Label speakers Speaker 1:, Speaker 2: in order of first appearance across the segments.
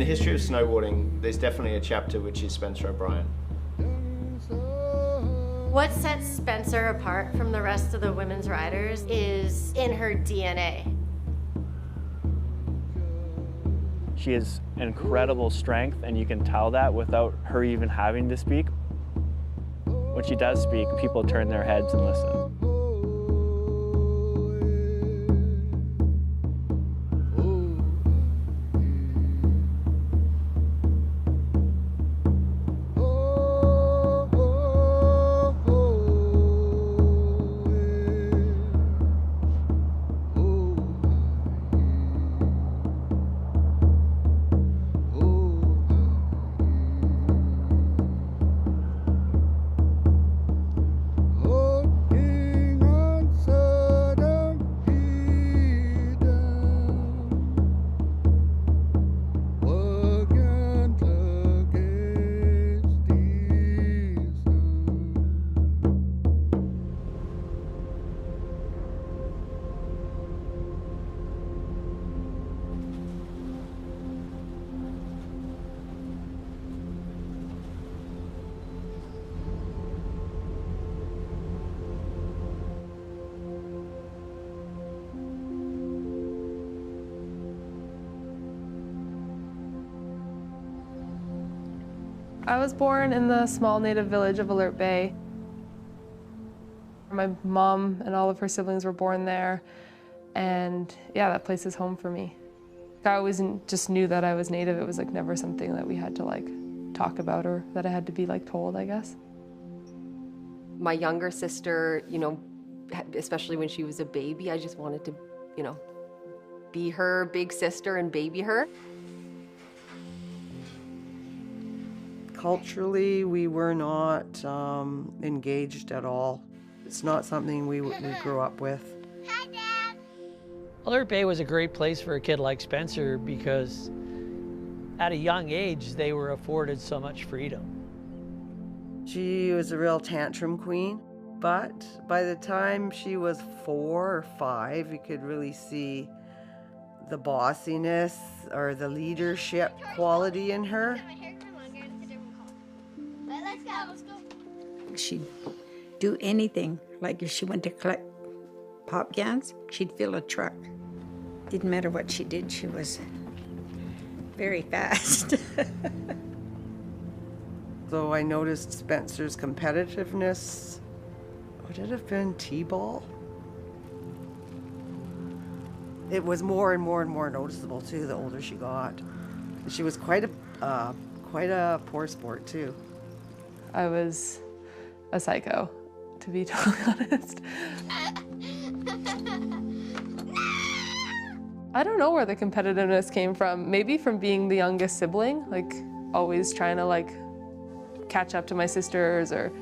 Speaker 1: the history of snowboarding, there's definitely a chapter which is Spencer O'Brien.
Speaker 2: What sets Spencer apart from the rest of the women's riders is in her DNA.
Speaker 3: She has incredible strength, and you can tell that without her even having to speak. When she does speak, people turn their heads and listen.
Speaker 4: I was born in the small native village of Alert Bay. My mom and all of her siblings were born there, and yeah, that place is home for me. I always just knew that I was native. It was like never something that we had to like talk about or that I had to be like told, I guess.
Speaker 5: My younger sister, you know, especially when she was a baby, I just wanted to, you know, be her big sister and baby her.
Speaker 6: Culturally, we were not engaged at all. It's not something we grew up with.
Speaker 7: Hi, Dad.
Speaker 8: Alert Bay was a great place for a kid like Spencer because at a young age, they were afforded so much freedom.
Speaker 6: She was a real tantrum queen, but by the time she was 4 or 5, you could really see the bossiness or the leadership quality in her.
Speaker 7: She'd do anything, like if she went to collect pop cans, she'd fill a truck. Didn't matter what she did, she was very fast.
Speaker 6: So I noticed Spencer's competitiveness. Would it have been T-ball? It was more and more and more noticeable too the older she got. She was quite a poor sport too.
Speaker 4: I was a psycho, to be totally honest. I don't know where the competitiveness came from. Maybe from being the youngest sibling, like always trying to like catch up to my sisters or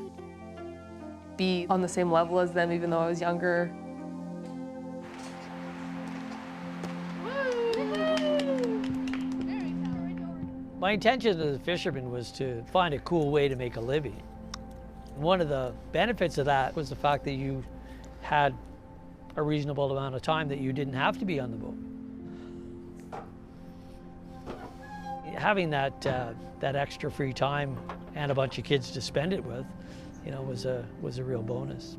Speaker 4: be on the same level as them even though I was younger.
Speaker 8: My intention as a fisherman was to find a cool way to make a living. One of the benefits of that was the fact that you had a reasonable amount of time that you didn't have to be on the boat. Having that extra free time and a bunch of kids to spend it with, you know, was a real bonus.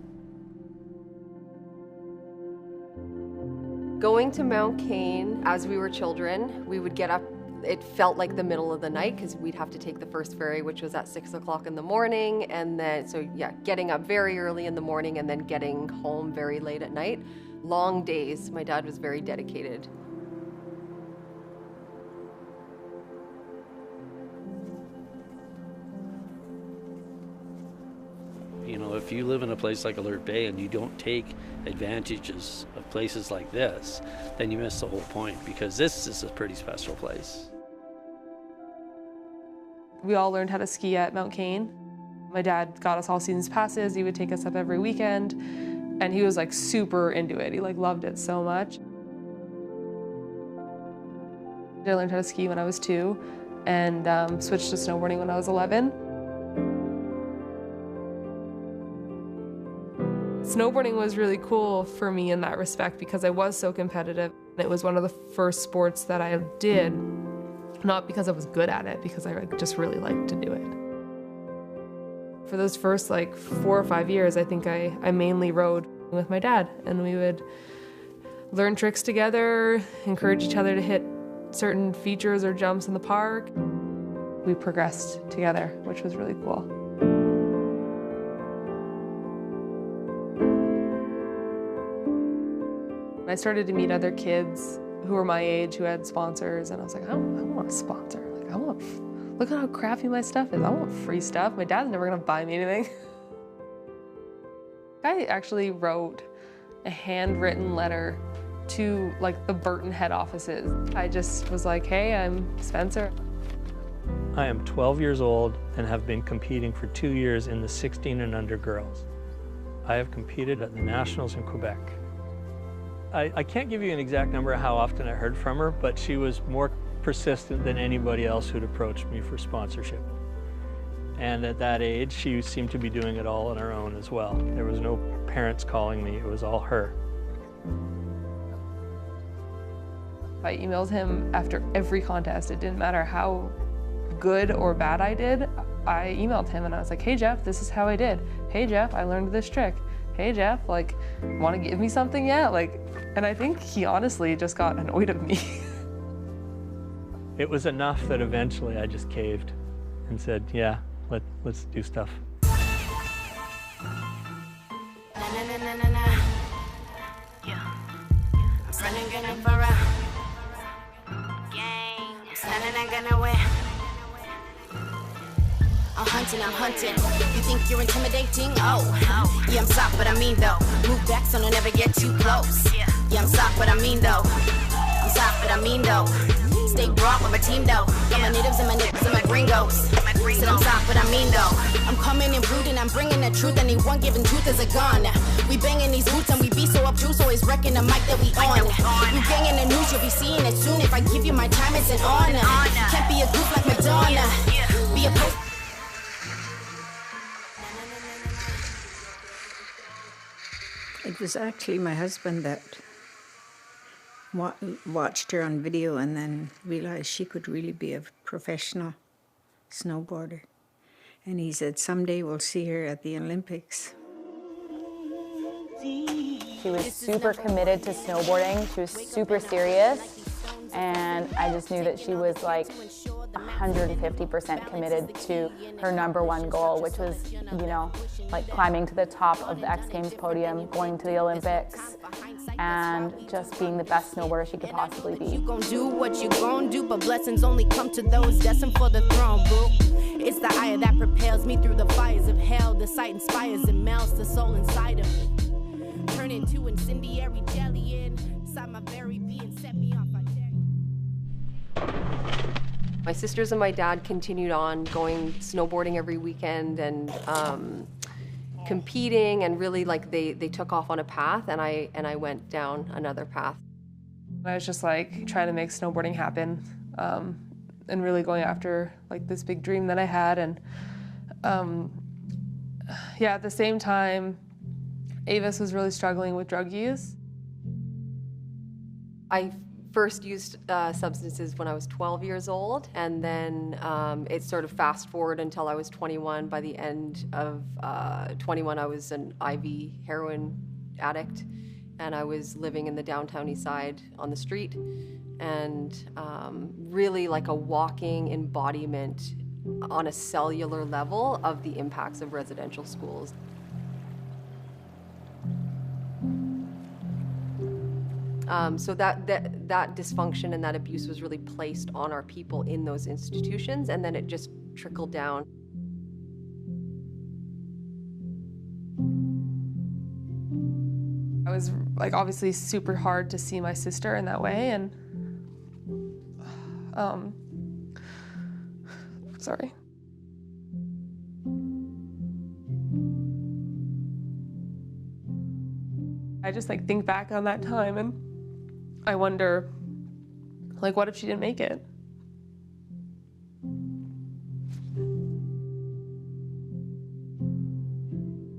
Speaker 5: Going to Mount Cain as we were children, we would get up. It felt like the middle of the night because we'd have to take the first ferry, which was at 6 o'clock in the morning. And then, so yeah, getting up very early in the morning and then getting home very late at night. Long days. My dad was very dedicated.
Speaker 9: You know, if you live in a place like Alert Bay and you don't take advantages of places like this, then you miss the whole point, because this is a pretty special place.
Speaker 4: We all learned how to ski at Mount Cain. My dad got us all seasons passes. He would take us up every weekend, and he was like super into it. He like loved it so much. I learned how to ski when I was 2 and switched to snowboarding when I was 11. Snowboarding was really cool for me in that respect because I was so competitive. It was one of the first sports that I did Not because I was good at it, because I just really liked to do it. For those first like 4 or 5 years, I think I mainly rode with my dad, and we would learn tricks together, encourage each other to hit certain features or jumps in the park. We progressed together, which was really cool. I started to meet other kids who were my age who had sponsors, and I was like, I want a sponsor. Like, look at how crappy my stuff is. I want free stuff. My dad's never gonna buy me anything. I actually wrote a handwritten letter to like the Burton head offices. I just was like, hey, I'm Spencer.
Speaker 10: I am 12 years old and have been competing for 2 years in the 16 and under girls. I have competed at the Nationals in Quebec. I can't give you an exact number of how often I heard from her, but she was more persistent than anybody else who'd approached me for sponsorship. And at that age, she seemed to be doing it all on her own as well. There was no parents calling me, it was all her.
Speaker 4: I emailed him after every contest. It didn't matter how good or bad I did. I emailed him and I was like, hey Jeff, this is how I did. Hey Jeff, I learned this trick. Hey Jeff, like, want to give me something yet? Like, and I think he honestly just got annoyed at me.
Speaker 10: It was enough that eventually I just caved and said, yeah, let's do stuff.
Speaker 11: I'm hunting. You think you're intimidating? Oh, yeah, I'm soft, but I mean though. Move back so don't ever get too close. Yeah, I'm soft, but I mean though. I'm soft, but I mean though. Stay broad with my team though. Got my natives and my niggas and my gringos. Said I'm soft, but I mean though. I'm coming and brooding, I'm bringing the truth. Anyone giving truth is a gun. We banging these roots and we be so obtuse, always wrecking the mic that we on. We banging the news, you'll be seeing it soon. If I give you my time, it's an honor. Can't be a goof like Madonna. Be a post.
Speaker 7: It was actually my husband that watched her on video and then realized she could really be a professional snowboarder. And he said, someday we'll see her at the Olympics.
Speaker 12: She was super committed to snowboarding. She was super serious. And I just knew that she was like 150% committed to her #1 goal, which was, you know, like climbing to the top of the X Games podium, going to the Olympics, and just being the best snowboarder she could possibly be.
Speaker 11: You gon' do what you gon' do, but blessings only come to those destined for the throne, boo. It's the ire that propels me through the fires of hell. The sight inspires and melts the soul inside of me. Turn into incendiary jelly inside my very being, set me off.
Speaker 5: My sisters and my dad continued on going snowboarding every weekend and competing, and really like they took off on a path, and I went down another path.
Speaker 4: I was just like trying to make snowboarding happen, and really going after like this big dream that I had. And yeah, at the same time, Avis was really struggling with drug use.
Speaker 5: I first used substances when I was 12 years old, and then it sort of fast forward until I was 21. By the end of 21, I was an IV heroin addict, and I was living in the downtown east side on the street, and really like a walking embodiment on a cellular level of the impacts of residential schools. So that dysfunction and that abuse was really placed on our people in those institutions, and then it just trickled down.
Speaker 4: I was like obviously super hard to see my sister in that way, and sorry. I just like think back on that time and I wonder, like, what if she didn't make it?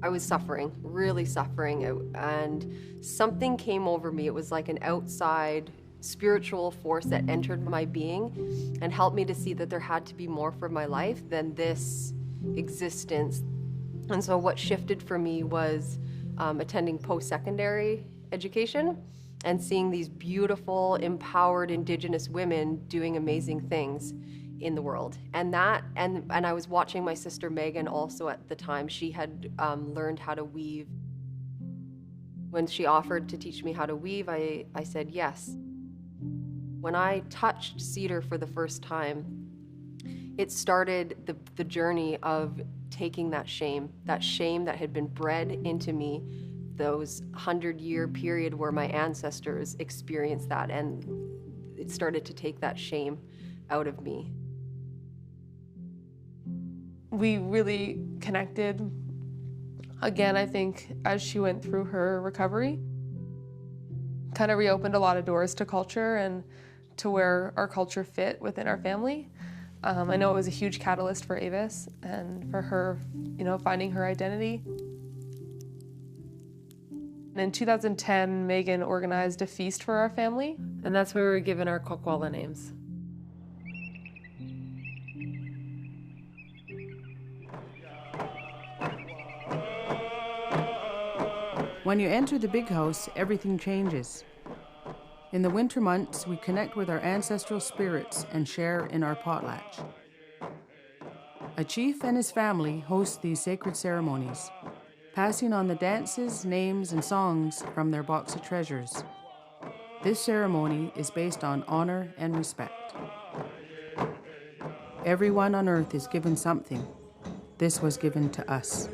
Speaker 5: I was suffering, really suffering, and something came over me. It was like an outside spiritual force that entered my being and helped me to see that there had to be more for my life than this existence. And so what shifted for me was attending post-secondary education and seeing these beautiful, empowered Indigenous women doing amazing things in the world. And I was watching my sister Megan also at the time. She had learned how to weave. When she offered to teach me how to weave, I said yes. When I touched cedar for the first time, it started the journey of taking that shame that had been bred into me, those 100-year period where my ancestors experienced that, and it started to take that shame out of me.
Speaker 4: We really connected again, I think, as she went through her recovery. Kind of reopened a lot of doors to culture and to where our culture fit within our family. I know it was a huge catalyst for Avis and for her, finding her identity. In 2010, Megan organized a feast for our family, and that's where we were given our Kwakwala names.
Speaker 13: When you enter the big house, everything changes. In the winter months, we connect with our ancestral spirits and share in our potlatch. A chief and his family host these sacred ceremonies, passing on the dances, names, and songs from their box of treasures. This ceremony is based on honor and respect. Everyone on earth is given something. This was given to us.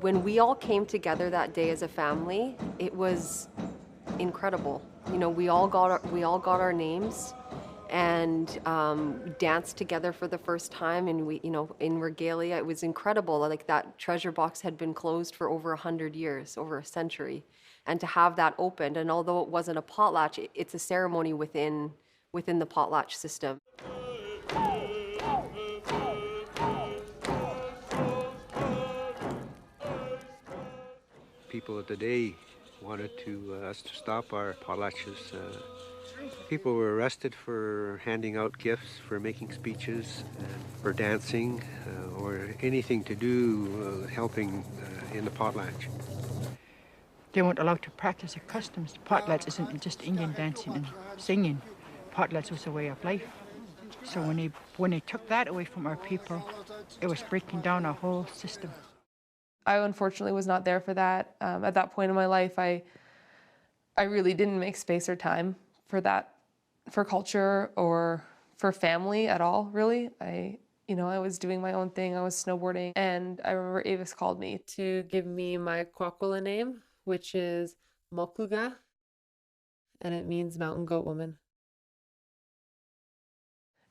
Speaker 5: When we all came together that day as a family, it was incredible. We all got our names and danced together for the first time, and we, in regalia, it was incredible. Like, that treasure box had been closed for over 100 years, over a century, and to have that opened, and although it wasn't a potlatch, it's a ceremony within the potlatch system.
Speaker 14: People of the day wanted us to stop our potlatches. People were arrested for handing out gifts, for making speeches, for dancing, or anything to do helping in the potlatch.
Speaker 15: They weren't allowed to practice their customs. Potlatch isn't just Indian dancing and singing. Potlatch was a way of life. So when they took that away from our people, it was breaking down our whole system.
Speaker 4: I unfortunately was not there for that. At that point in my life, I really didn't make space or time for that, for culture or for family at all, really. I was doing my own thing. I was snowboarding, and I remember Avis called me to give me my Kwakwala name, which is Mokuga, and it means mountain goat woman.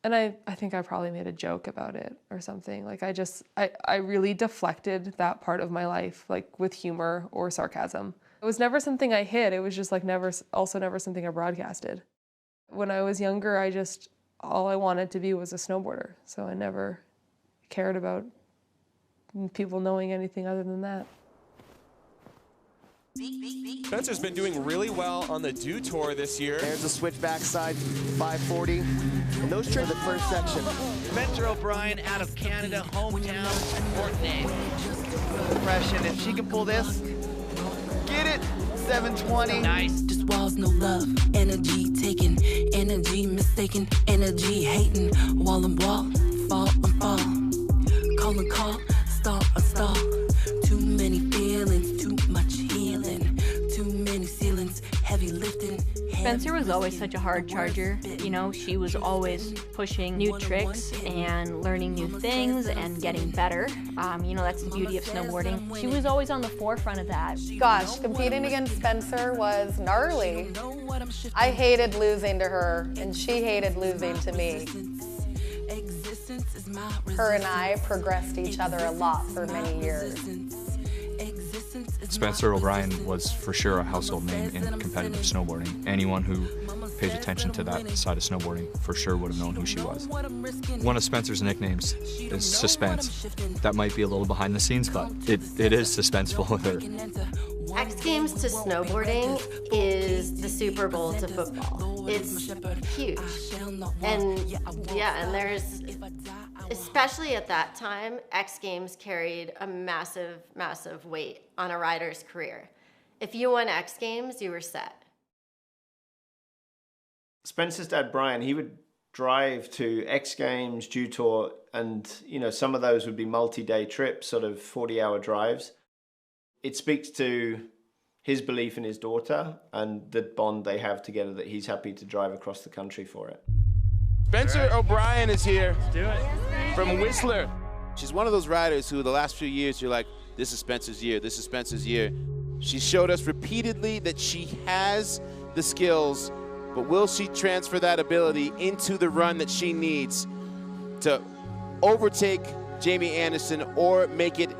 Speaker 4: And I think I probably made a joke about it or something. Like, I really deflected that part of my life, like, with humor or sarcasm. It was never something I hid. It was just like never something I broadcasted. When I was younger, all I wanted to be was a snowboarder. So I never cared about people knowing anything other than that.
Speaker 16: Spencer's been doing really well on the Do Tour this year.
Speaker 17: There's a switch backside 540. And those trips, the first section.
Speaker 18: Spencer O'Brien out of Canada, hometown, fourth name. Impression, if she can pull this, get it, 720. Nice.
Speaker 11: Just walls, no love, energy taken, energy mistaken, energy hating, wall and wall, fall and fall, call and call, stall and stall. Too many feelings, too much healing, too many ceilings, heavy lifting.
Speaker 19: Spencer was always such a hard charger. She was always pushing new tricks and learning new things and getting better. That's the beauty of snowboarding. She was always on the forefront of that.
Speaker 20: Gosh, competing against Spencer was gnarly. I hated losing to her, and she hated losing to me. Her and I progressed each other a lot for many years.
Speaker 21: Spencer O'Brien was for sure a household name in competitive snowboarding. Anyone who pays attention to that side of snowboarding for sure would have known who she was. One of Spencer's nicknames is Suspense. That might be a little behind the scenes, but it is suspenseful with her.
Speaker 2: X Games to snowboarding is the Super Bowl to football. It's huge. And yeah, and there's, especially at that time, X Games carried a massive, massive weight on a rider's career. If you won X Games, you were set.
Speaker 17: Spencer's dad, Brian, he would drive to X Games, Dew Tour, and some of those would be multi-day trips, sort of 40-hour drives. It speaks to his belief in his daughter and the bond they have together, that he's happy to drive across the country for it.
Speaker 1: Spencer O'Brien is here.
Speaker 3: Let's do it.
Speaker 1: From Whistler. She's one of those riders who the last few years you're like, this is Spencer's year, this is Spencer's year. She showed us repeatedly that she has the skills, but will she transfer that ability into the run that she needs to overtake Jamie Anderson or make it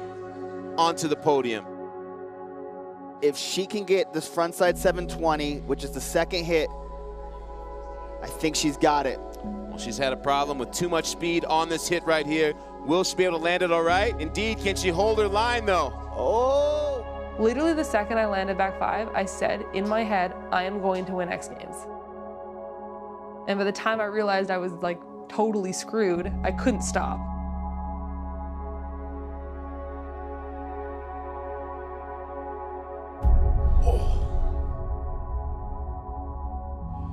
Speaker 1: onto the podium?
Speaker 18: If she can get this frontside 720, which is the second hit, I think she's got it.
Speaker 1: Well, she's had a problem with too much speed on this hit right here. Will she be able to land it all right? Indeed, can she hold her line though?
Speaker 18: Oh!
Speaker 4: Literally the second I landed back 5, I said in my head, I am going to win X Games. And by the time I realized I was like totally screwed, I couldn't stop.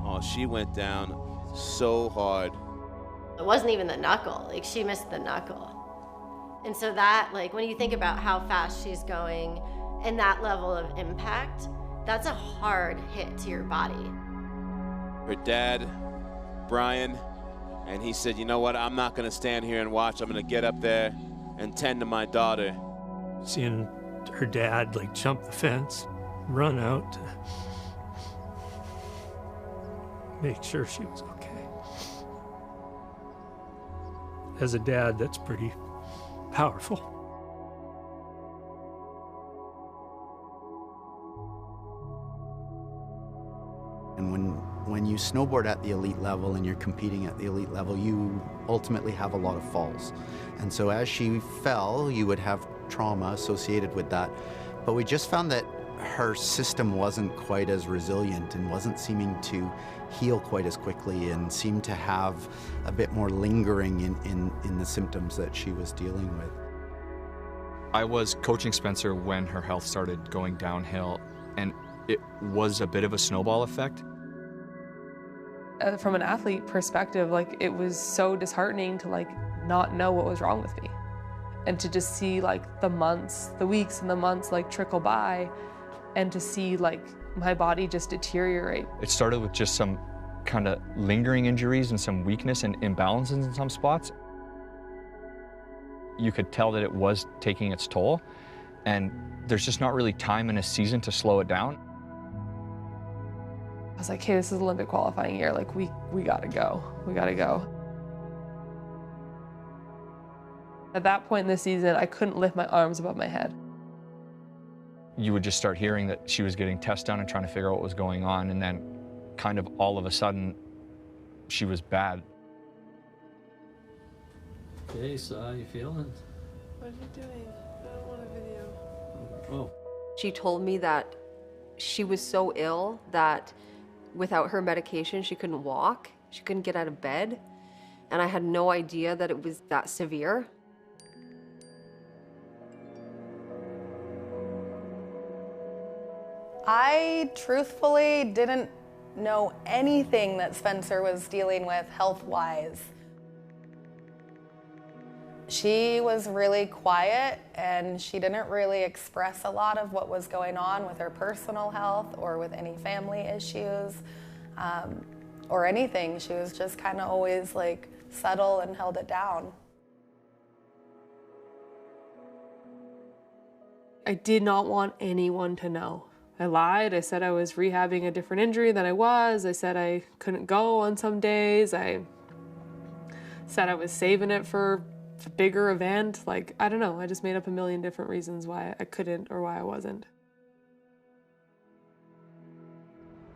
Speaker 1: Oh, she went down so hard.
Speaker 2: It wasn't even the knuckle, like she missed the knuckle. And so that, like when you think about how fast she's going and that level of impact, that's a hard hit to your body.
Speaker 1: Her dad, Brian, and he said, you know what, I'm not gonna stand here and watch, I'm gonna get up there and tend to my daughter.
Speaker 10: Seeing her dad like jump the fence, run out to make sure she was okay. As a dad, that's pretty powerful.
Speaker 22: And when you snowboard at the elite level and you're competing at the elite level, you ultimately have a lot of falls. And so as she fell, you would have trauma associated with that. But we just found that her system wasn't quite as resilient and wasn't seeming to heal quite as quickly and seemed to have a bit more lingering in the symptoms that she was dealing with.
Speaker 21: I was coaching Spencer when her health started going downhill, and it was a bit of a snowball effect.
Speaker 4: From an athlete perspective, like it was so disheartening to like not know what was wrong with me. And to just see like the months, the weeks and the months like trickle by, and to see like my body just deteriorate.
Speaker 21: It started with just some kind of lingering injuries and some weakness and imbalances in some spots. You could tell that it was taking its toll, and there's just not really time in a season to slow it down.
Speaker 4: I was like, hey, this is Olympic qualifying year. Like we gotta go, we gotta go. At that point in the season, I couldn't lift my arms above my head.
Speaker 21: You would just start hearing that she was getting tests done and trying to figure out what was going on, and then kind of all of a sudden, she was bad.
Speaker 9: Okay, so how you feeling?
Speaker 4: What are you doing? I don't want a video.
Speaker 9: Oh.
Speaker 5: She told me that she was so ill that without her medication, she couldn't walk. She couldn't get out of bed. And I had no idea that it was that severe.
Speaker 20: I truthfully didn't know anything that Spencer was dealing with health-wise. She was really quiet and she didn't really express a lot of what was going on with her personal health or with any family issues or anything. She was just kind of always like subtle and held it down.
Speaker 4: I did not want anyone to know. I lied. I said I was rehabbing a different injury than I was. I said I couldn't go on some days. I said I was saving it for a bigger event. Like, I don't know. I just made up a million different reasons why I couldn't or why I wasn't.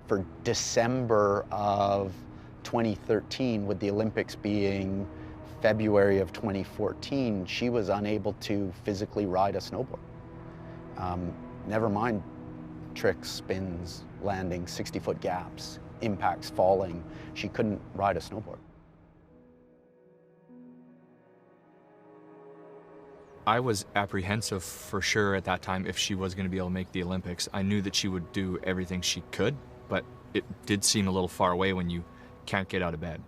Speaker 22: For December of 2013, with the Olympics being February of 2014, she was unable to physically ride a snowboard. Never mind tricks, spins, landing, 60-foot gaps, impacts, falling. She couldn't ride a snowboard.
Speaker 21: I was apprehensive for sure at that time if she was going to be able to make the Olympics. I knew that she would do everything she could, but it did seem a little far away when you can't get out of bed.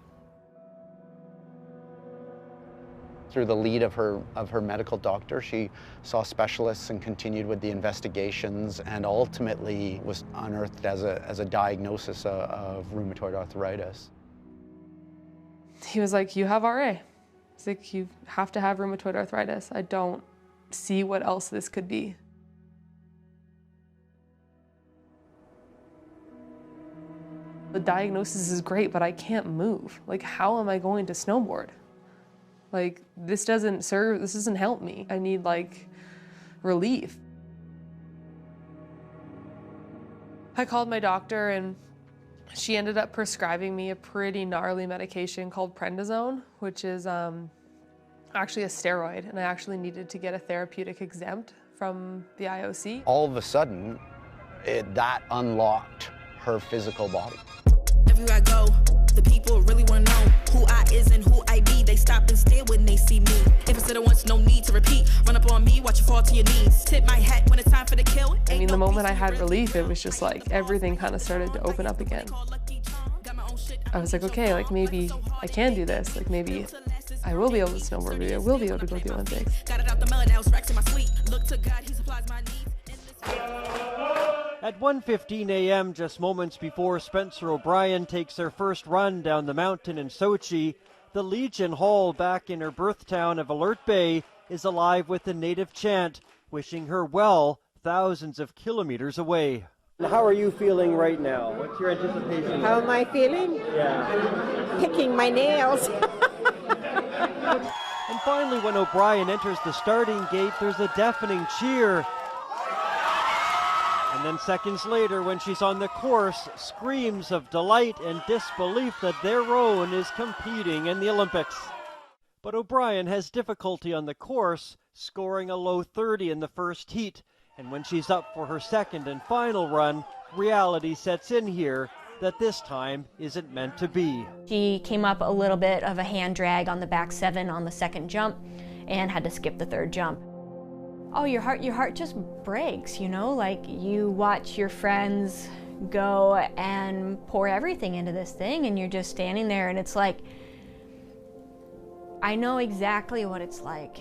Speaker 22: Through the lead of her medical doctor, she saw specialists and continued with the investigations, and ultimately was unearthed as a diagnosis of rheumatoid arthritis.
Speaker 4: He was like, "You have RA." He's like, "You have to have rheumatoid arthritis. I don't see what else this could be." The diagnosis is great, but I can't move. Like, how am I going to snowboard? Like, this doesn't help me. I need, like, relief. I called my doctor, and she ended up prescribing me a pretty gnarly medication called prednisone, which is actually a steroid, and I actually needed to get a therapeutic exempt from the IOC.
Speaker 22: All of a sudden, that unlocked her physical body.
Speaker 11: Everywhere I go, the people really want to know who I is and who I be. They stop and stare when they see me. If it's at once, no need to repeat. Run up on me, watch you fall to your knees. Tip my hat when it's time for the kill.
Speaker 4: I mean, the moment I had relief, it was just like everything kind of started to open up again. I was like, okay, like maybe I can do this. Like maybe I will be able to snowboard. Maybe I will be able to go to the Olympics.
Speaker 11: Got it out the mud, now it's racks in my sleep. Look to God, he supplies my needs.
Speaker 6: At 1:15 a.m., just moments before Spencer O'Brien takes her first run down the mountain in Sochi, the Legion Hall back in her birth town of Alert Bay is alive with the native chant, wishing her well thousands of kilometers away. How are you feeling right now? What's your anticipation?
Speaker 8: How am I feeling?
Speaker 6: Yeah.
Speaker 8: I'm picking my nails.
Speaker 6: And finally, when O'Brien enters the starting gate, there's a deafening cheer. And then seconds later, when she's on the course, screams of delight and disbelief that their own is competing in the Olympics. But O'Brien has difficulty on the course, scoring a low 30 in the first heat. And when she's up for her second and final run, reality sets in here that this time isn't meant to be.
Speaker 19: She came up a little bit of a hand drag on the back 7 on the second jump and had to skip the third jump. Oh, your heart just breaks, you know? Like, you watch your friends go and pour everything into this thing, and you're just standing there, and it's like, I know exactly what it's like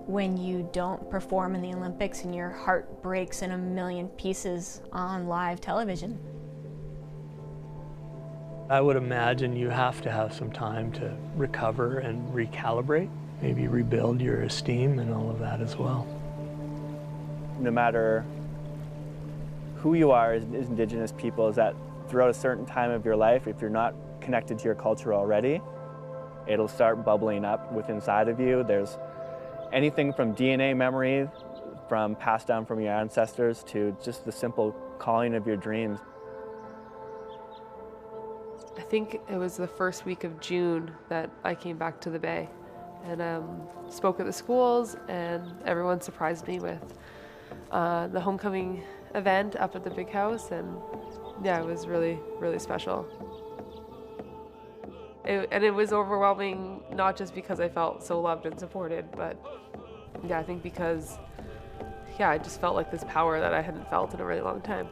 Speaker 19: when you don't perform in the Olympics and your heart breaks in a million pieces on live television.
Speaker 10: I would imagine you have to have some time to recover and recalibrate, maybe rebuild your esteem and all of that as well.
Speaker 3: No matter who you are as Indigenous people, is that throughout a certain time of your life, if you're not connected to your culture already, it'll start bubbling up within inside of you. There's anything from DNA memory, from passed down from your ancestors, to just the simple calling of your dreams.
Speaker 4: I think it was the first week of June that I came back to the Bay and spoke at the schools, and everyone surprised me with the homecoming event up at the big house, and yeah, it was really, really special. And it was overwhelming, not just because I felt so loved and supported, but yeah, I think because, yeah, I just felt like this power that I hadn't felt in a really long time.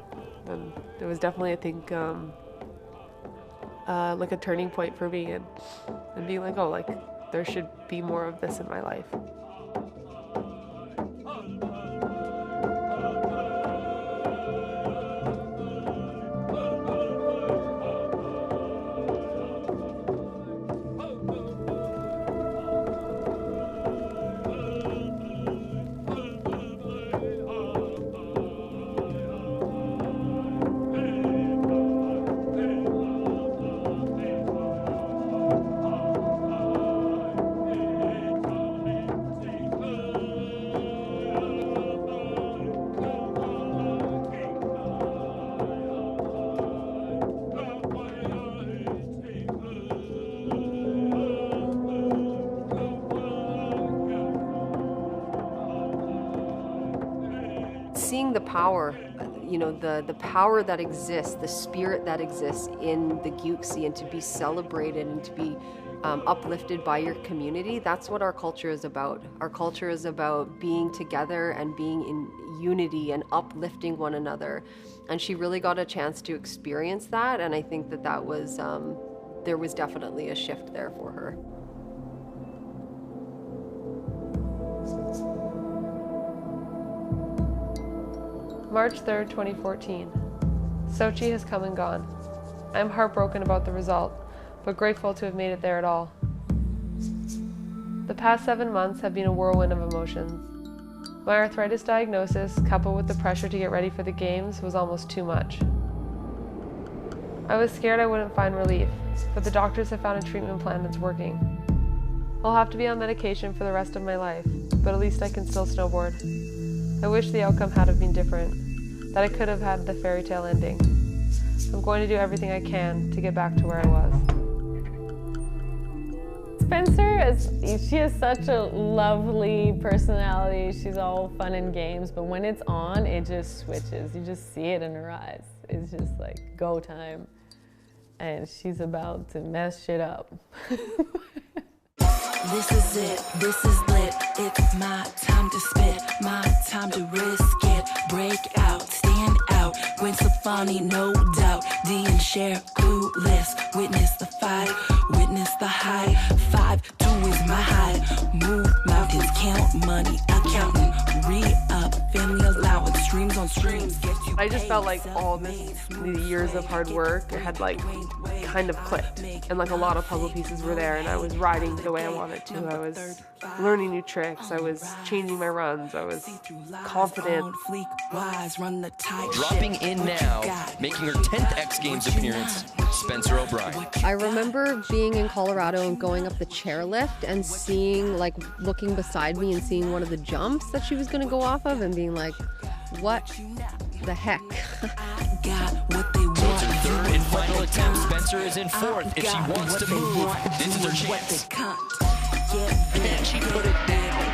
Speaker 4: And it was definitely, I think, like a turning point for me, and being like, oh, like, there should be more of this in my life.
Speaker 5: Seeing the power, you know, the power that exists, the spirit that exists in the Gyuksy, and to be celebrated and to be uplifted by your community. That's what our culture is about. Our culture is about being together and being in unity and uplifting one another. And she really got a chance to experience that, and I think that that was, there was definitely a shift there for her.
Speaker 4: March 3rd, 2014. Sochi has come and gone. I'm heartbroken about the result, but grateful to have made it there at all. The past 7 months have been a whirlwind of emotions. My arthritis diagnosis, coupled with the pressure to get ready for the games, was almost too much. I was scared I wouldn't find relief, but the doctors have found a treatment plan that's working. I'll have to be on medication for the rest of my life, but at least I can still snowboard. I wish the outcome had have been different, that I could have had the fairy tale ending. I'm going to do everything I can to get back to where I was.
Speaker 7: Spencer, she has such a lovely personality. She's all fun and games, but when it's on, it just switches. You just see it in her eyes. It's just like go time. And she's about to mess shit up.
Speaker 11: This is it, this is lit. It's my time to spit, my time to risk it. Break out, stand out. Gwen Stefani, no doubt. D and Cher, clueless. Witness the fight, witness the high. 5-2 is my high. Move mountains, count money, accountant. Re-up, family allowance, streams on streams.
Speaker 4: I just felt like all these years of hard work had like kind of clicked, and like a lot of puzzle pieces were there, and I was riding the way I wanted to. I was learning new tricks, I was changing my runs, I was confident.
Speaker 12: Dropping in now, making her 10th X Games appearance, Spencer O'Brien.
Speaker 5: I remember being in Colorado and going up the chairlift and seeing, like, looking beside me and seeing one of the jumps that she was going to go off of and being like, what the heck?
Speaker 12: So it's her third and final attempt. Spencer is in fourth. If she wants to move, this is her chance. And she put it down.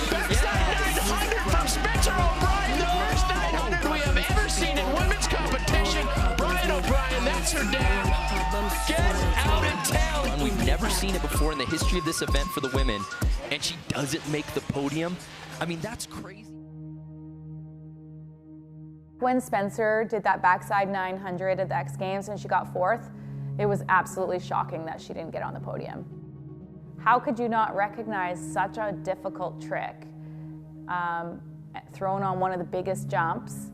Speaker 12: Backside 900 from Spencer O'Brien, the first 900 we have ever seen in women's competition. Brian O'Brien, that's her down. Get out of town. We've never seen it before in the history of this event for the women, and she doesn't make the podium. I mean, that's crazy.
Speaker 23: When Spencer did that backside 900 at the X Games and she got fourth, it was absolutely shocking that she didn't get on the podium. How could you not recognize such a difficult trick thrown on one of the biggest jumps?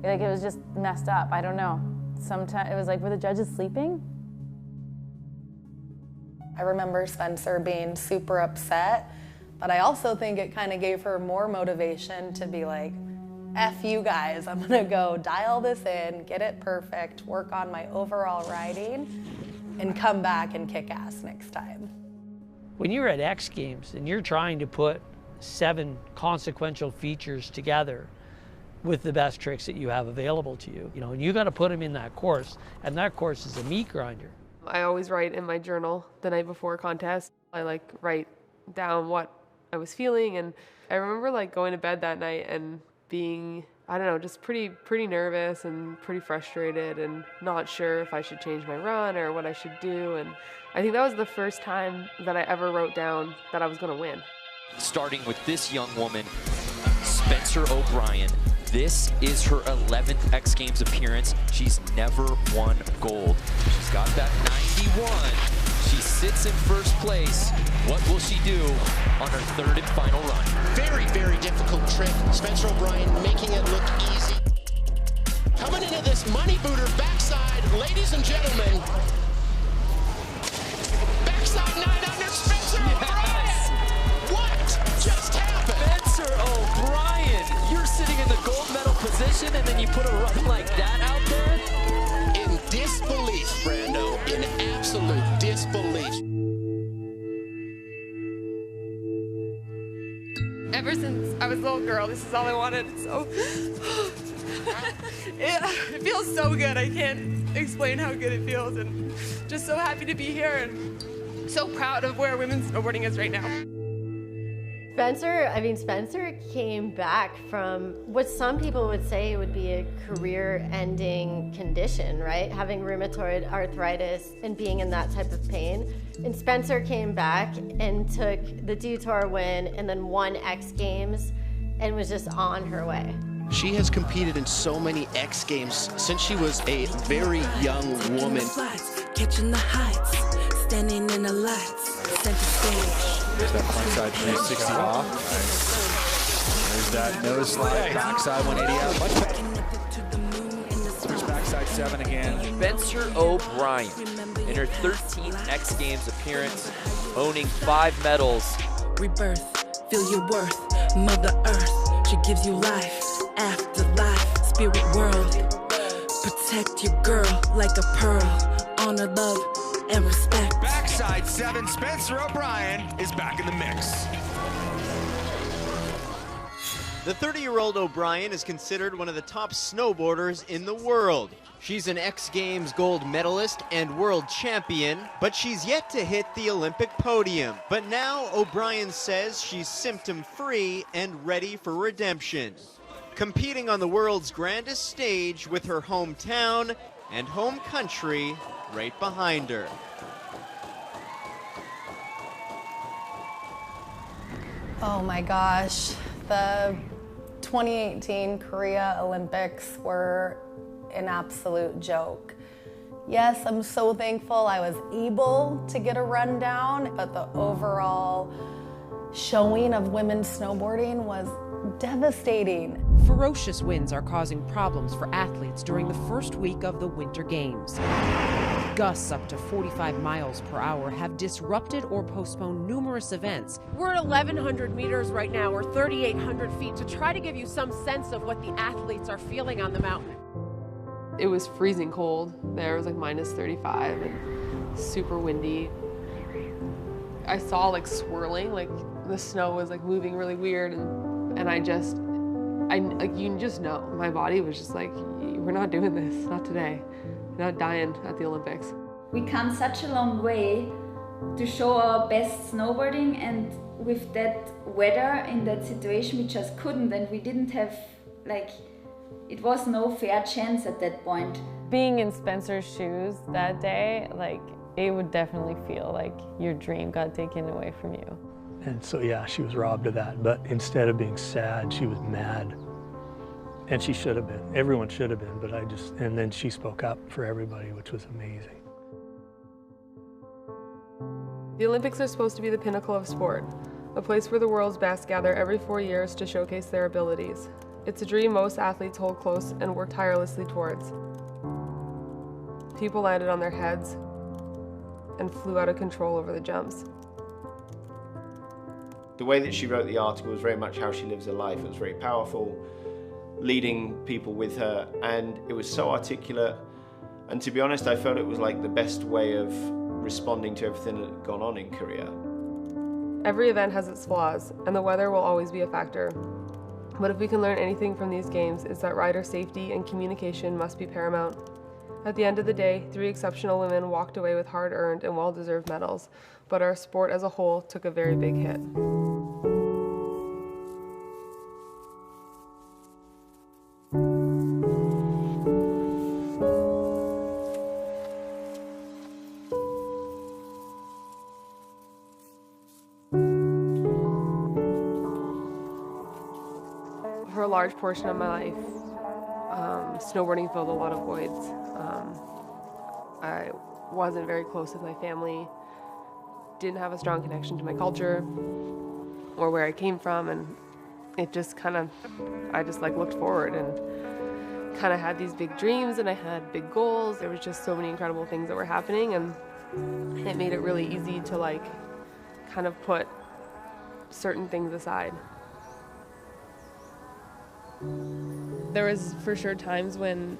Speaker 23: Like, it was just messed up. I don't know. Sometimes it was like, were the judges sleeping?
Speaker 20: I remember Spencer being super upset, but I also think it kind of gave her more motivation to be like, F you guys, I'm gonna go dial this in, get it perfect, work on my overall riding, and come back and kick ass next time.
Speaker 24: When you're at X Games and you're trying to put 7 consequential features together with the best tricks that you have available to you, and you gotta put them in that course, and that course is a meat grinder.
Speaker 4: I always write in my journal the night before a contest. I like write down what I was feeling, and I remember like going to bed that night and being, I don't know, just pretty nervous and pretty frustrated and not sure if I should change my run or what I should do. And I think that was the first time that I ever wrote down that I was going to win.
Speaker 12: Starting with this young woman, Spencer O'Brien. This is her 11th X Games appearance. She's never won gold. She's got that 91. She sits in first place. What will she do on her third and final run?
Speaker 25: Very, very difficult trick. Spencer O'Brien making it look easy. Coming into this money booter backside, ladies and gentlemen. Backside 900, Spencer O'Brien! What just happened?
Speaker 12: Spencer O'Brien, you're sitting in the gold medal position and then you put a run like that out there?
Speaker 25: In disbelief, Brando, in absolute disbelief.
Speaker 4: Ever since I was a little girl, this is all I wanted, so it feels so good. I can't explain how good it feels, and just so happy to be here and so proud of where women's snowboarding is right now.
Speaker 2: Spencer came back from what some people would say would be a career-ending condition, right? Having rheumatoid arthritis and being in that type of pain. And Spencer came back and took the Detour win and then won X Games and was just on her way.
Speaker 25: She has competed in so many X Games since she was a very young woman.
Speaker 13: Catching the heights, standing in the lights, center stage.
Speaker 14: There's that frontside 360 off. Nice. There's that nose slide, backside 180 out. Switch backside 7 again.
Speaker 15: Spencer O'Brien in her 13th X Games appearance, owning 5 medals.
Speaker 13: Rebirth, feel your worth, Mother Earth, she gives you life, afterlife, spirit world. Protect your girl like a pearl, honor, love, and respect.
Speaker 16: Backside 7, Spencer O'Brien is back in the mix.
Speaker 17: The 30-year-old O'Brien is considered one of the top snowboarders in the world. She's an X Games gold medalist and world champion, but she's yet to hit the Olympic podium. But now O'Brien says she's symptom-free and ready for redemption, competing on the world's grandest stage with her hometown and home country right behind her.
Speaker 20: Oh my gosh, the 2018 Korea Olympics were an absolute joke. Yes, I'm so thankful I was able to get a rundown, but the overall showing of women's snowboarding was devastating.
Speaker 26: Ferocious winds are causing problems for athletes during the first week of the Winter Games. Gusts up to 45 miles per hour have disrupted or postponed numerous events.
Speaker 27: We're at 1,100 meters right now, or 3,800 feet, to try to give you some sense of what the athletes are feeling on the mountain.
Speaker 4: It was freezing cold. There was like minus 35 and super windy. I saw like swirling, like the snow was like moving really weird, and you just know. My body was just like, we're not doing this, not today. We're not dying at the Olympics.
Speaker 28: We come such a long way to show our best snowboarding, and with that weather in that situation we just couldn't, and we didn't have, like, it was no fair chance at that point.
Speaker 7: Being in Spencer's shoes that day, like, it would definitely feel like your dream got taken away from you.
Speaker 10: And so, yeah, she was robbed of that. But instead of being sad, she was mad. And she should have been. Everyone should have been, but and then she spoke up for everybody, which was amazing.
Speaker 4: The Olympics are supposed to be the pinnacle of sport, a place where the world's best gather every 4 years to showcase their abilities. It's a dream most athletes hold close and work tirelessly towards. People landed on their heads and flew out of control over the jumps.
Speaker 29: The way that she wrote the article was very much how she lives her life. It was very powerful, leading people with her, and it was so articulate. And to be honest, I felt it was like the best way of responding to everything that had gone on in Korea.
Speaker 4: Every event has its flaws, and the weather will always be a factor. But if we can learn anything from these games, it's that rider safety and communication must be paramount. At the end of the day, 3 exceptional women walked away with hard-earned and well-deserved medals, but our sport as a whole took a very big hit. For a large portion of my life, snowboarding filled a lot of voids. I wasn't very close with my family, didn't have a strong connection to my culture or where I came from, and it just I just like looked forward and kind of had these big dreams, and I had big goals. There was just so many incredible things that were happening, and it made it really easy to like kind of put certain things aside. There was for sure times when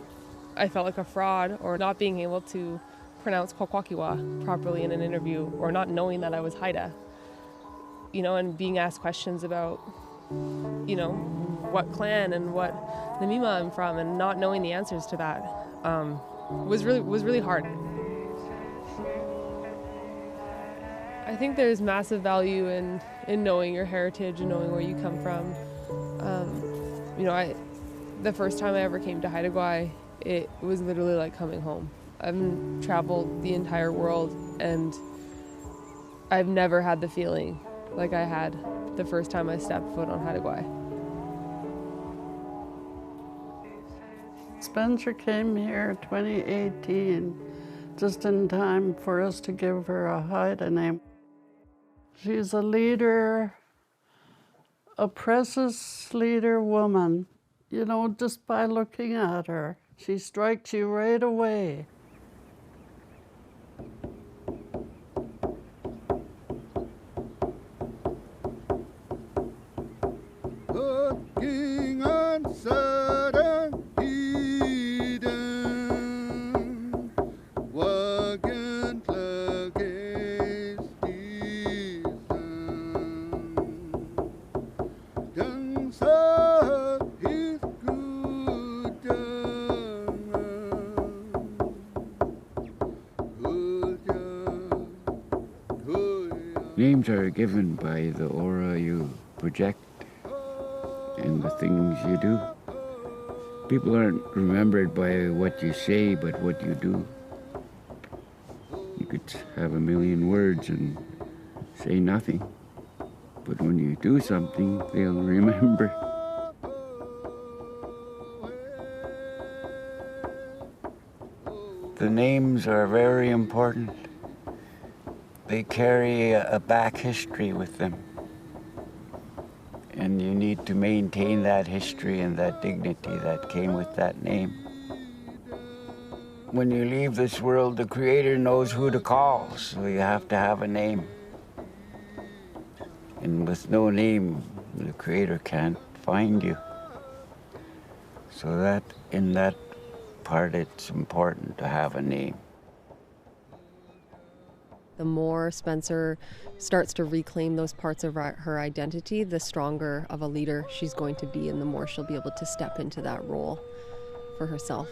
Speaker 4: I felt like a fraud, or not being able to pronounce Kwakwakiwa properly in an interview, or not knowing that I was Haida, and being asked questions about, what clan and what Namima I'm from, and not knowing the answers to that was really hard. I think there's massive value in knowing your heritage and knowing where you come from. The first time I ever came to Haida Gwaii, it was literally like coming home. I've traveled the entire world and I've never had the feeling like I had the first time I stepped foot on Haida Gwaii.
Speaker 1: Spencer came here 2018, just in time for us to give her a Haida name. She's a leader, a precious leader woman. You know, just by looking at her, she strikes you right away.
Speaker 3: Looking uncertain, hidden, wagant lagay season. Young sir, his good
Speaker 6: Names are given by the aura you project and the things you do. People aren't remembered by what you say, but what you do. You could have a million words and say nothing, but when you do something, they'll remember. The names are very important. They carry a back history with them. And you need to maintain that history and that dignity that came with that name. When you leave this world, the Creator knows who to call, so you have to have a name. And with no name, the Creator can't find you. So that, in that part, it's important to have a name.
Speaker 5: The more Spencer starts to reclaim those parts of her identity, the stronger of a leader she's going to be, and the more she'll be able to step into that role for herself.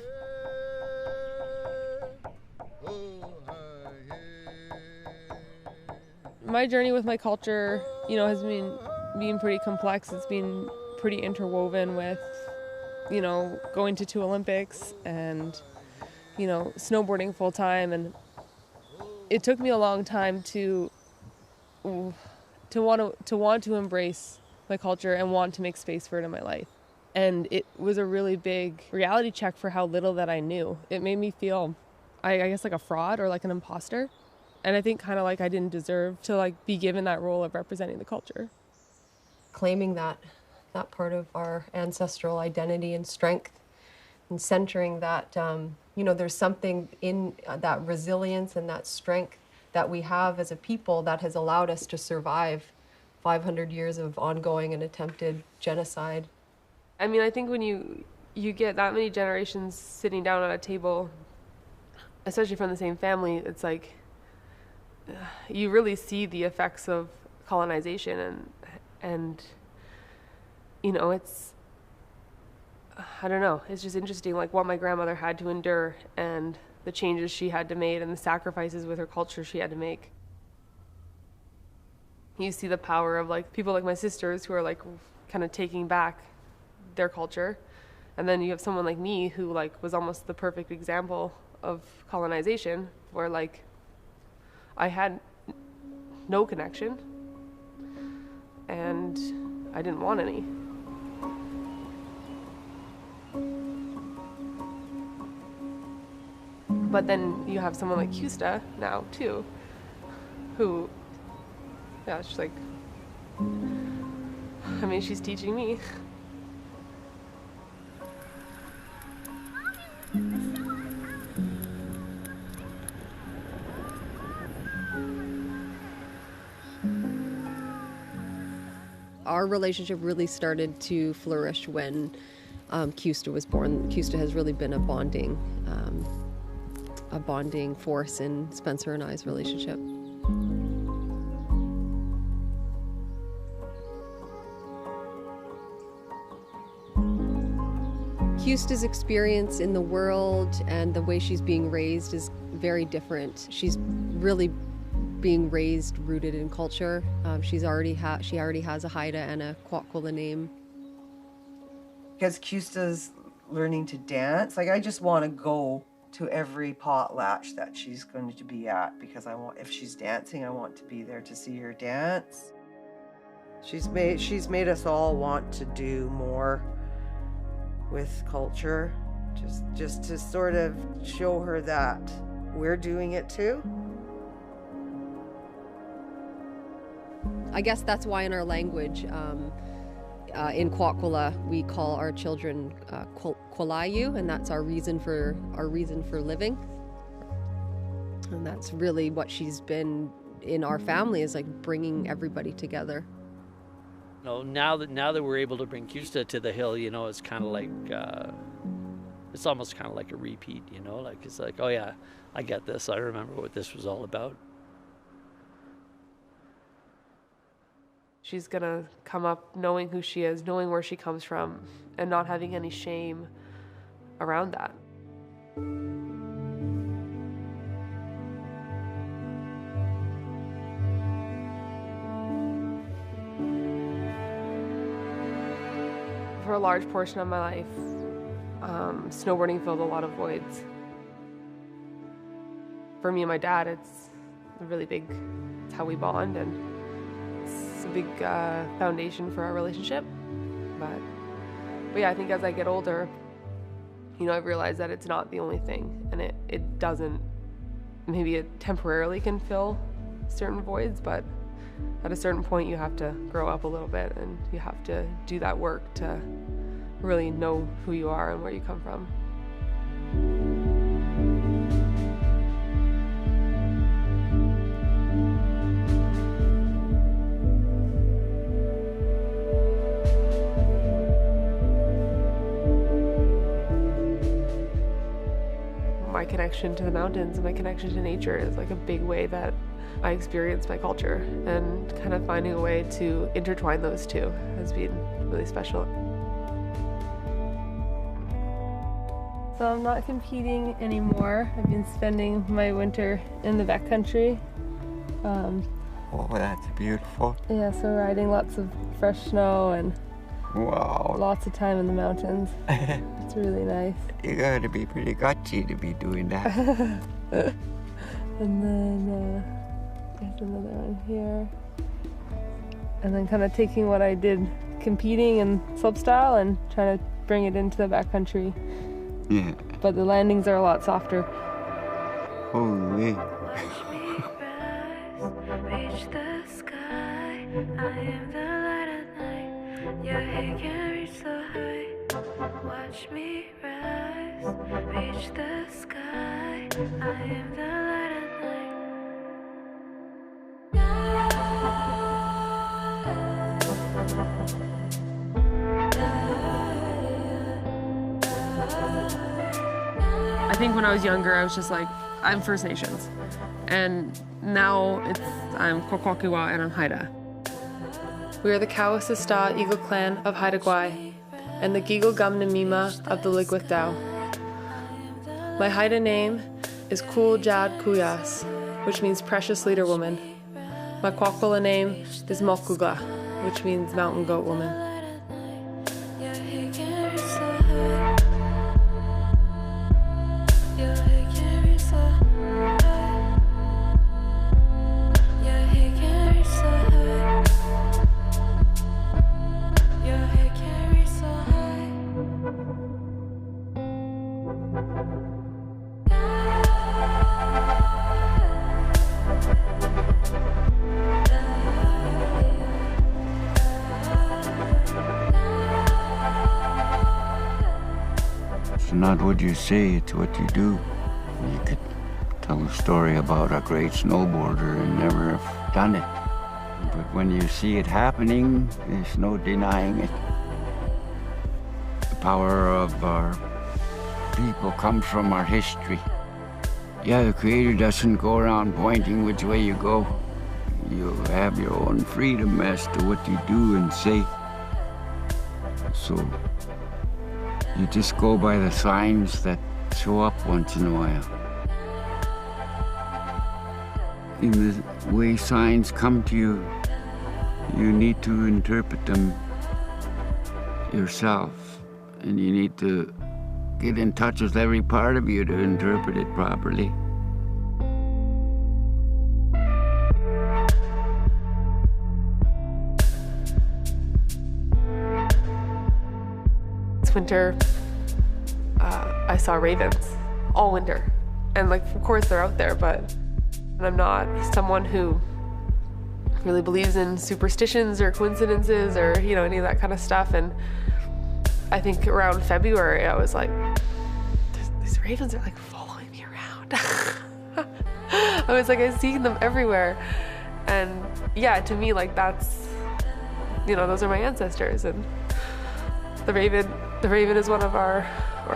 Speaker 4: My journey with my culture, has been pretty complex. It's been pretty interwoven with, going to 2 Olympics and, snowboarding full time. And it took me a long time to want to embrace my culture and want to make space for it in my life. And it was a really big reality check for how little that I knew. It made me feel, I guess, like a fraud or like an imposter. And I think kind of like I didn't deserve to be given that role of representing the culture.
Speaker 5: Claiming that part of our ancestral identity and strength, and centering that, there's something in that resilience and that strength that we have as a people that has allowed us to survive 500 years of ongoing and attempted genocide.
Speaker 4: I mean, I think when you get that many generations sitting down at a table, especially from the same family, it's like you really see the effects of colonization and it's, I don't know, it's just interesting, like what my grandmother had to endure and the changes she had to make and the sacrifices with her culture she had to make. You see the power of people like my sisters who are kind of taking back their culture, and then you have someone like me who was almost the perfect example of colonization, where I had no connection and I didn't want any. But then you have someone like Custa now too, who, she's she's teaching me.
Speaker 5: Our relationship really started to flourish when Custa was born. Custa has really been a bonding force in Spencer and I's relationship. Custa's experience in the world and the way she's being raised is very different. She's really being raised, rooted in culture. She already has a Haida and a Kwakwala name.
Speaker 8: Because Custa's learning to dance, like I just want to go to every potlatch that she's going to be at, because if she's dancing, I want to be there to see her dance. She's made us all want to do more with culture, just to sort of show her that we're doing it too.
Speaker 5: I guess that's why in our language, in Kwakwala, we call our children Kwalayu, and that's our reason for living. And that's really what she's been in our family, is like bringing everybody together.
Speaker 9: Now that we're able to bring Custa to the hill, it's kind of like it's almost kind of like a repeat. Like it's like, oh yeah, I get this. I remember what this was all about.
Speaker 4: She's gonna come up knowing who she is, knowing where she comes from, and not having any shame around that. For a large portion of my life, snowboarding filled a lot of voids. For me and my dad, it's really big. It's how we bond, and it's a big foundation for our relationship. But yeah, I think as I get older, I've realized that it's not the only thing, and it doesn't. Maybe it temporarily can fill certain voids, but at a certain point you have to grow up a little bit, and you have to do that work to really know who you are and where you come from. My connection to the mountains and my connection to nature is like a big way that I experience my culture, and kind of finding a way to intertwine those two has been really special. So I'm not competing anymore. I've been spending my winter in the backcountry.
Speaker 6: Oh, that's beautiful.
Speaker 4: Yeah, so riding lots of fresh snow and
Speaker 6: wow,
Speaker 4: lots of time in the mountains. It's really nice.
Speaker 6: You gotta be pretty gutsy to be doing that.
Speaker 4: And then there's another one here. And then kind of taking what I did competing in slopestyle and trying to bring it into the backcountry.
Speaker 6: Yeah.
Speaker 4: But the landings are a lot softer.
Speaker 6: Holy.
Speaker 13: Reach the sky. I am the light at night. Your hair can reach so high. Watch me rise. Reach the sky. I am the light at night.
Speaker 4: I think when I was younger, I was just like, I'm First Nations. And now I'm Kwakwakiwa and I'm Haida. We are the Kawasista Eagle Clan of Haida Gwaii and the Giggle Gum Namima of the Ligwith Dao. My Haida name is Kul Jad Kuyas, which means precious leader woman. My Kwakwala name is Mokugla, which means mountain goat woman.
Speaker 6: It's not what you say, it's what you do. You could tell a story about a great snowboarder and never have done it. But when you see it happening, there's no denying it. The power of our people comes from our history. Yeah, the Creator doesn't go around pointing which way you go. You have your own freedom as to what you do and say. So you just go by the signs that show up once in a while. in the way signs come to you, you need to interpret them yourself, and you need to get in touch with every part of you to interpret it properly.
Speaker 4: This winter, I saw ravens all winter. And like, of course they're out there, but I'm not someone who really believes in superstitions or coincidences or, you know, any of that kind of stuff. And I think around February, I was like, these ravens are like following me around. I was like, I've seen them everywhere. And yeah, to me, like that's, you know, those are my ancestors. And the raven is one of our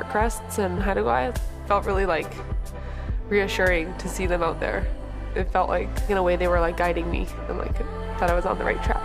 Speaker 4: crests in Haida. It felt really like reassuring to see them out there. It felt like, in a way, they were like guiding me and like that I was on the right track.